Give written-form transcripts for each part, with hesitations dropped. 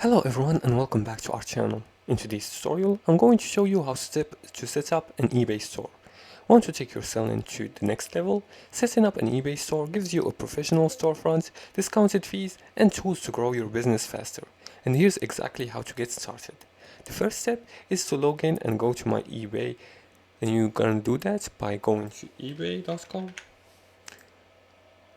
Hello everyone and welcome back to our channel. In today's tutorial, I'm going to show you how to set up an eBay store. Want to take your selling to the next level? Setting up an eBay store gives you a professional storefront, discounted fees, and tools to grow your business faster. And here's exactly how to get started. The first step is to log in and go to my eBay, and you're gonna do that by going to ebay.com.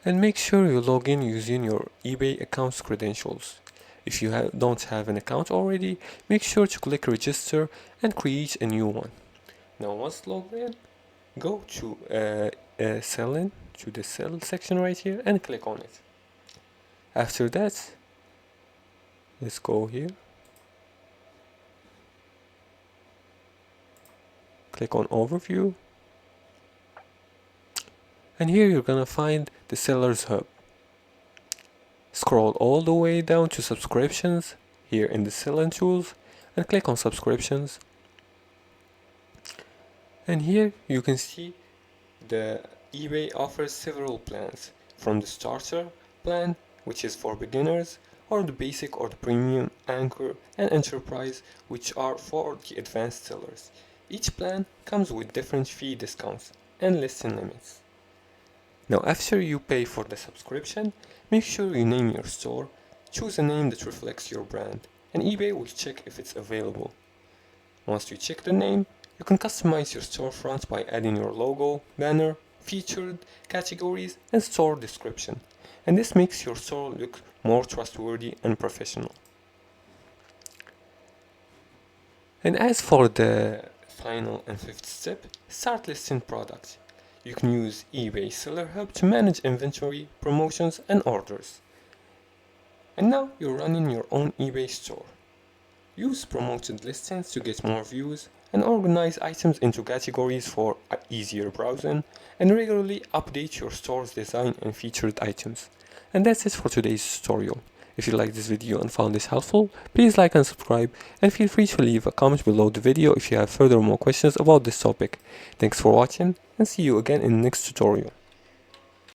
And make sure you log in using your eBay account's credentials. If you don't have an account already, make sure to click register and create a new one. Now once logged in, go to sell to the sell section right here and click on it. After that, let's go here. Click on overview. And here you're gonna find the seller's hub. Scroll all the way down to subscriptions here in the selling tools and click on subscriptions. And here you can see the eBay offers several plans, from the starter plan, which is for beginners, or the basic or the premium, anchor, and enterprise, which are for the advanced sellers. Each plan comes with different fee discounts and listing limits. Now after you pay for the subscription, make sure you name your store, choose a name that reflects your brand, and eBay will check if it's available. Once you check the name, you can customize your storefront by adding your logo, banner, featured, categories, and store description. And this makes your store look more trustworthy and professional. And as for the final and fifth step, start listing products. You can use eBay Seller Hub to manage inventory, promotions, and orders. And now you're running your own eBay store. Use promoted listings to get more views and organize items into categories for easier browsing, and regularly update your store's design and featured items. And that's it for today's tutorial. If you liked this video and found this helpful, please like and subscribe, and feel free to leave a comment below the video if you have further more questions about this topic. Thanks for watching, and see you again in the next tutorial.